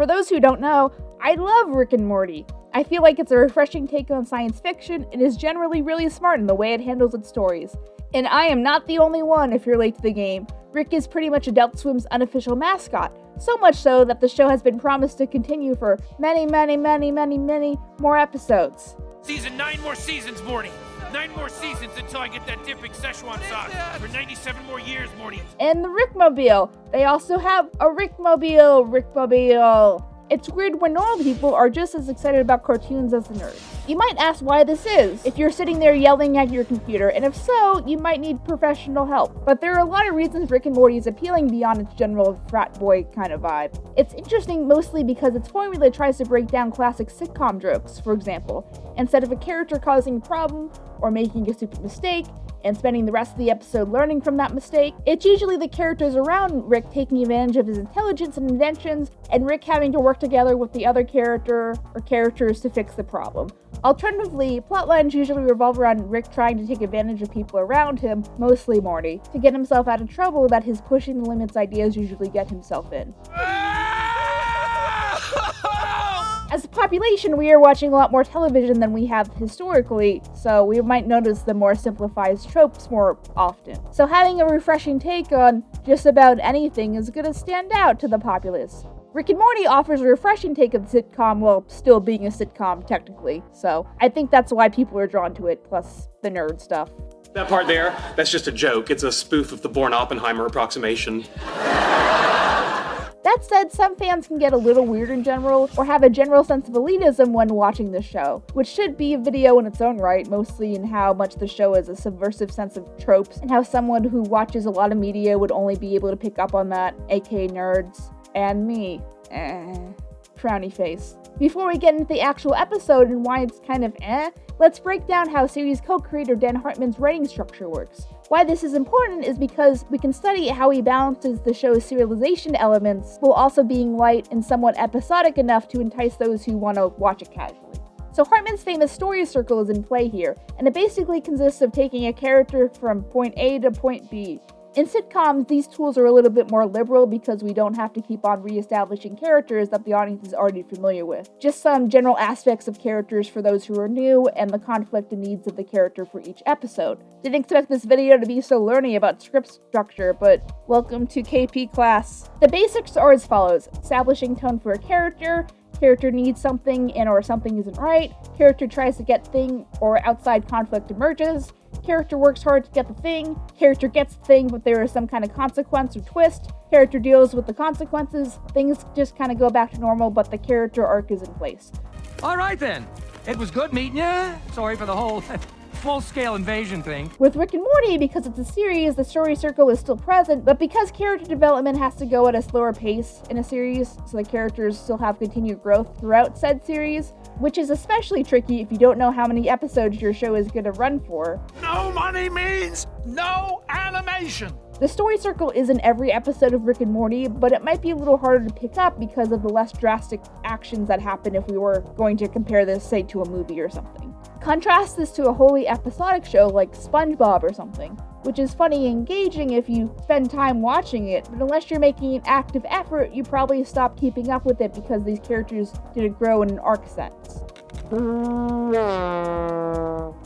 For those who don't know, I love Rick and Morty. I feel like it's a refreshing take on science fiction and is generally really smart in the way it handles its stories. And I am not the only one if you're late to the game. Rick is pretty much Adult Swim's unofficial mascot, so much so that the show has been promised to continue for many more episodes. Season 9 more seasons, Morty. 9 more seasons until I get that dipping Szechuan sauce. For 97 more years, Morty. And the Rickmobile. They also have a Rickmobile. It's weird when normal people are just as excited about cartoons as the nerds. You might ask why this is, if you're sitting there yelling at your computer, and if so, you might need professional help. But there are a lot of reasons Rick and Morty is appealing beyond its general frat boy kind of vibe. It's interesting mostly because its formula tries to break down classic sitcom tropes, for example. Instead of a character causing a problem, or making a stupid mistake, and spending the rest of the episode learning from that mistake, it's usually the characters around Rick taking advantage of his intelligence and inventions, and Rick having to work together with the other character or characters to fix the problem. Alternatively, plotlines usually revolve around Rick trying to take advantage of people around him, mostly Morty, to get himself out of trouble that his pushing the limits ideas usually get himself in. As a population, we are watching a lot more television than we have historically, so we might notice the more simplified tropes more often. So having a refreshing take on just about anything is going to stand out to the populace. Rick and Morty offers a refreshing take of the sitcom while still being a sitcom technically, so I think that's why people are drawn to it, plus the nerd stuff. That part there, that's just a joke. It's a spoof of the Born-Oppenheimer approximation. That said, some fans can get a little weird in general, or have a general sense of elitism when watching the show, which should be a video in its own right, mostly in how much the show is a subversive sense of tropes, and how someone who watches a lot of media would only be able to pick up on that, aka nerds, and me. Frowny face. Before we get into the actual episode and why it's kind of let's break down how series co-creator Dan Harmon's writing structure works. Why this is important is because we can study how he balances the show's serialization elements while also being light and somewhat episodic enough to entice those who want to watch it casually. So Harmon's famous story circle is in play here, and it basically consists of taking a character from point A to point B. In sitcoms, these tools are a little bit more liberal because we don't have to keep on re-establishing characters that the audience is already familiar with. Just some general aspects of characters for those who are new, and the conflict and needs of the character for each episode. Didn't expect this video to be so learny about script structure, but welcome to KP class. The basics are as follows: establishing tone for a character needs something and or something isn't right, character tries to get thing or outside conflict emerges, character works hard to get the thing, character gets the thing but there is some kind of consequence or twist, character deals with the consequences, things just kind of go back to normal but the character arc is in place. Alright then, it was good meeting ya. Sorry for the whole full-scale invasion thing. With Rick and Morty, because it's a series, the story circle is still present, but because character development has to go at a slower pace in a series, so the characters still have continued growth throughout said series, which is especially tricky if you don't know how many episodes your show is going to run for. No money means no animation. The story circle is in every episode of Rick and Morty, but it might be a little harder to pick up because of the less drastic actions that happen if we were going to compare this, say, to a movie or something. Contrast this to a wholly episodic show like SpongeBob or something, which is funny and engaging if you spend time watching it, but unless you're making an active effort, you probably stop keeping up with it because these characters didn't grow in an arc sense.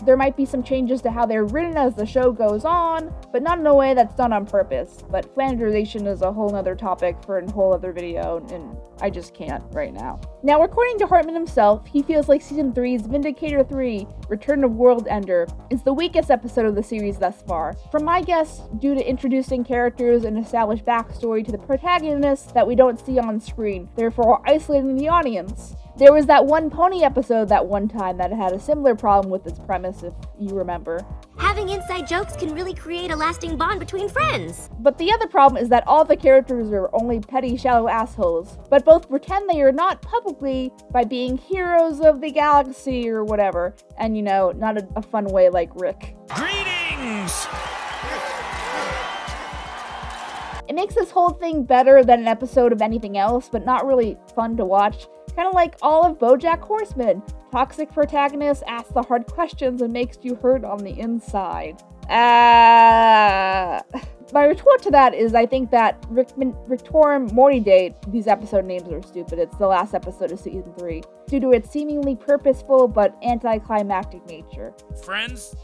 There might be some changes to how they're written as the show goes on, but not in a way that's done on purpose. But Flanderization is a whole other topic for a whole other video, and I just can't right now. Now, according to Harmon himself, he feels like Season 3's Vindicator 3, Return of World Ender, is the weakest episode of the series thus far. From my guess, due to introducing characters and established backstory to the protagonists that we don't see on screen, therefore isolating the audience. There was that one pony episode that one time that had a similar problem with its premise, if you remember. Having inside jokes can really create a lasting bond between friends. But the other problem is that all the characters are only petty, shallow assholes, but both pretend they are not publicly by being heroes of the galaxy or whatever, and not a fun way like Rick. Greetings! It makes this whole thing better than an episode of anything else, but not really fun to watch. Kind of like all of BoJack Horseman. Toxic protagonist asks the hard questions and makes you hurt on the inside. My retort to that is I think that Rick and Morty Day, these episode names are stupid. It's the last episode of season 3, due to its seemingly purposeful but anticlimactic nature. Friends?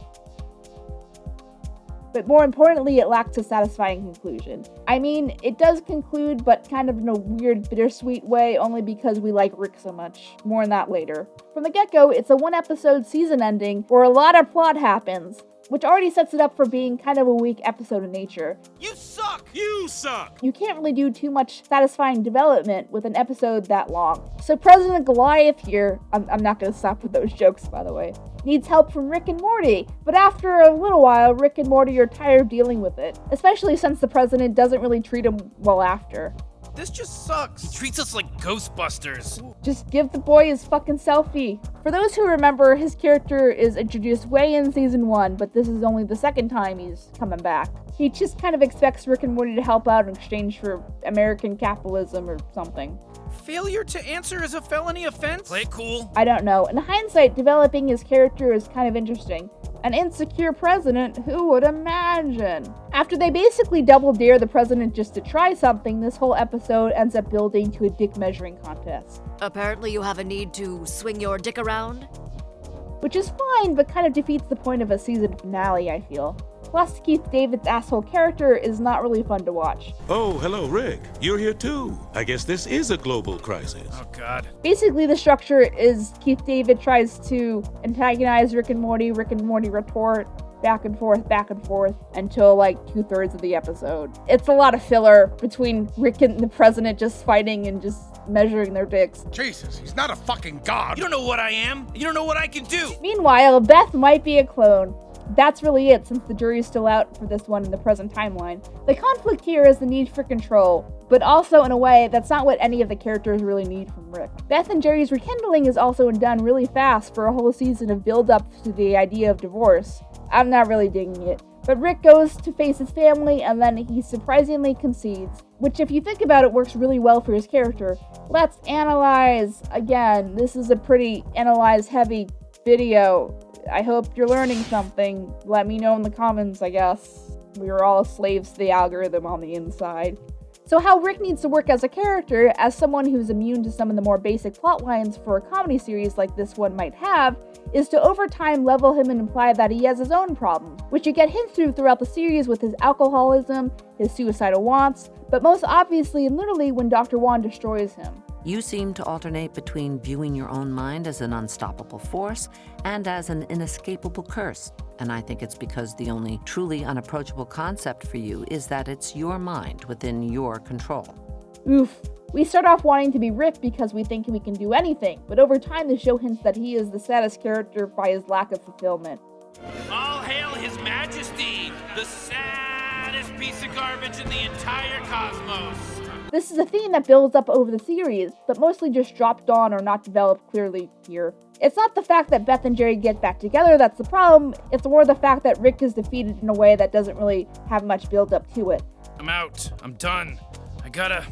But more importantly, it lacks a satisfying conclusion. I mean, it does conclude, but kind of in a weird, bittersweet way, only because we like Rick so much. More on that later. From the get-go, it's a one-episode season ending where a lot of plot happens, which already sets it up for being kind of a weak episode in nature. You suck! You suck! You can't really do too much satisfying development with an episode that long. So President Goliath here, I'm not going to stop with those jokes, by the way, needs help from Rick and Morty. But after a little while, Rick and Morty are tired of dealing with it, especially since the president doesn't really treat him well after. This just sucks. He treats us like Ghostbusters. Just give the boy his fucking selfie. For those who remember, his character is introduced way in season 1, but this is only the second time he's coming back. He just kind of expects Rick and Morty to help out in exchange for American capitalism or something. Failure to answer is a felony offense? Play it cool. I don't know. In hindsight, developing his character is kind of interesting. An insecure president, who would imagine? After they basically double dare the president just to try something, this whole episode ends up building to a dick measuring contest. Apparently you have a need to swing your dick around? Which is fine, but kind of defeats the point of a season finale, I feel. Plus, Keith David's asshole character is not really fun to watch. Oh, hello, Rick. You're here too. I guess this is a global crisis. Oh, God. Basically, the structure is Keith David tries to antagonize Rick and Morty retort, back and forth, until like 2/3 of the episode. It's a lot of filler between Rick and the president just fighting and just measuring their dicks. Jesus, he's not a fucking god. You don't know what I am. You don't know what I can do. Meanwhile, Beth might be a clone. That's really it, since the jury's still out for this one in the present timeline. The conflict here is the need for control, but also in a way that's not what any of the characters really need from Rick. Beth and Jerry's rekindling is also done really fast for a whole season of build-up to the idea of divorce. I'm not really digging it. But Rick goes to face his family, and then he surprisingly concedes, which if you think about it works really well for his character. Let's analyze. Again, this is a pretty analyze-heavy video. I hope you're learning something. Let me know in the comments, I guess. We are all slaves to the algorithm on the inside. So how Rick needs to work as a character, as someone who's immune to some of the more basic plot lines for a comedy series like this one might have, is to over time level him and imply that he has his own problems, which you get hints throughout the series with his alcoholism, his suicidal wants, but most obviously and literally when Dr. Wan destroys him. You seem to alternate between viewing your own mind as an unstoppable force and as an inescapable curse. And I think it's because the only truly unapproachable concept for you is that it's your mind within your control. Oof. We start off wanting to be Rick because we think we can do anything, but over time the show hints that he is the saddest character by his lack of fulfillment. All hail His Majesty, the saddest piece of garbage in the entire cosmos. This is a theme that builds up over the series, but mostly just dropped on or not developed clearly here. It's not the fact that Beth and Jerry get back together that's the problem, it's more the fact that Rick is defeated in a way that doesn't really have much build up to it. I'm out. I'm done. I gotta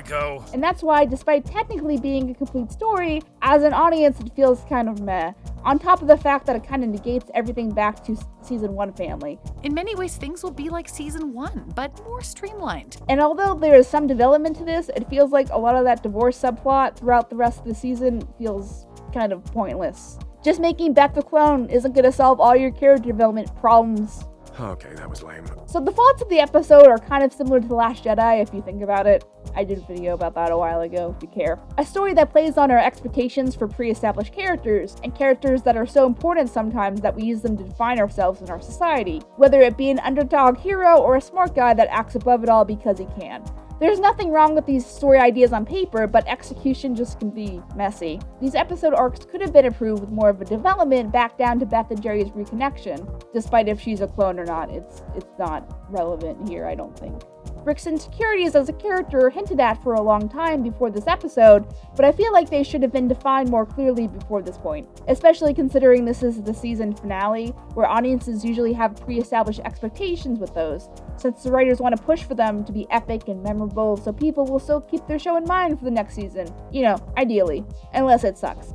go. And that's why, despite technically being a complete story, as an audience it feels kind of meh. On top of the fact that it kind of negates everything back to season 1 family. In many ways, things will be like season 1, but more streamlined. And although there is some development to this, it feels like a lot of that divorce subplot throughout the rest of the season feels kind of pointless. Just making Beth the clone isn't going to solve all your character development problems. Okay, that was lame. So the faults of the episode are kind of similar to The Last Jedi, if you think about it. I did a video about that a while ago, if you care. A story that plays on our expectations for pre-established characters, and characters that are so important sometimes that we use them to define ourselves in our society, whether it be an underdog hero or a smart guy that acts above it all because he can. There's nothing wrong with these story ideas on paper, but execution just can be messy. These episode arcs could have been improved with more of a development back down to Beth and Jerry's reconnection, despite if she's a clone or not. It's not relevant here, I don't think. Rick's insecurities as a character are hinted at for a long time before this episode, but I feel like they should have been defined more clearly before this point, especially considering this is the season finale, where audiences usually have pre-established expectations with those, since the writers want to push for them to be epic and memorable so people will still keep their show in mind for the next season. You know, ideally. Unless it sucks.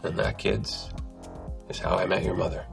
And that, kids, is how I met your mother.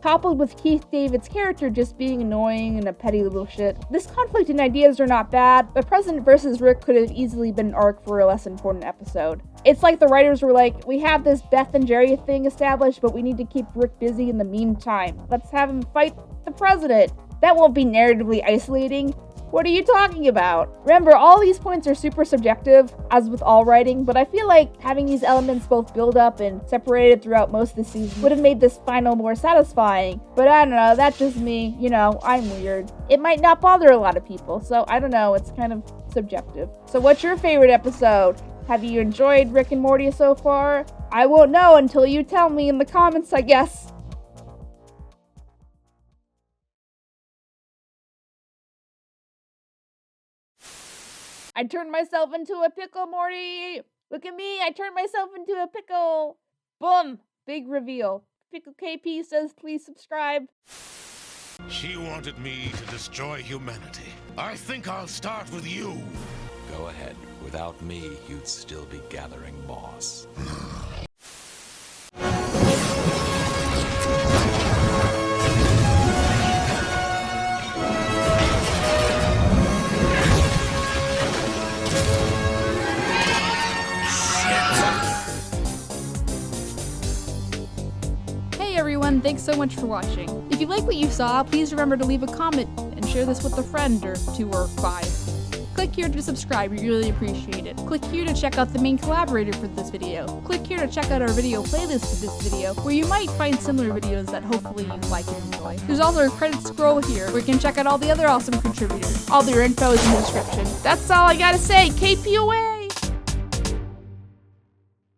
coupled with Keith David's character just being annoying and a petty little shit. This conflict in ideas are not bad, but President vs. Rick could have easily been an arc for a less important episode. It's like the writers were like, we have this Beth and Jerry thing established, but we need to keep Rick busy in the meantime. Let's have him fight the president. That won't be narratively isolating. What are you talking about? Remember, all these points are super subjective, as with all writing, but I feel like having these elements both build up and separated throughout most of the season would have made this final more satisfying. But I don't know, that's just me. You know, I'm weird. It might not bother a lot of people, so I don't know, it's kind of subjective. So what's your favorite episode? Have you enjoyed Rick and Morty so far? I won't know until you tell me in the comments, I guess. I turned myself into a pickle, Morty! Look at me, I turned myself into a pickle! Boom! Big reveal. Pickle KP says please subscribe. She wanted me to destroy humanity. I think I'll start with you. Go ahead. Without me, you'd still be gathering moss. Everyone, thanks so much for watching. If you like what you saw, please remember to leave a comment and share this with a friend or 2 or 5. Click here to subscribe, we really appreciate it. Click here to check out the main collaborator for this video. Click here to check out our video playlist for this video, where you might find similar videos that hopefully you like and enjoy. There's also a credit scroll here, where you can check out all the other awesome contributors. All their info is in the description. That's all I gotta say, KP away!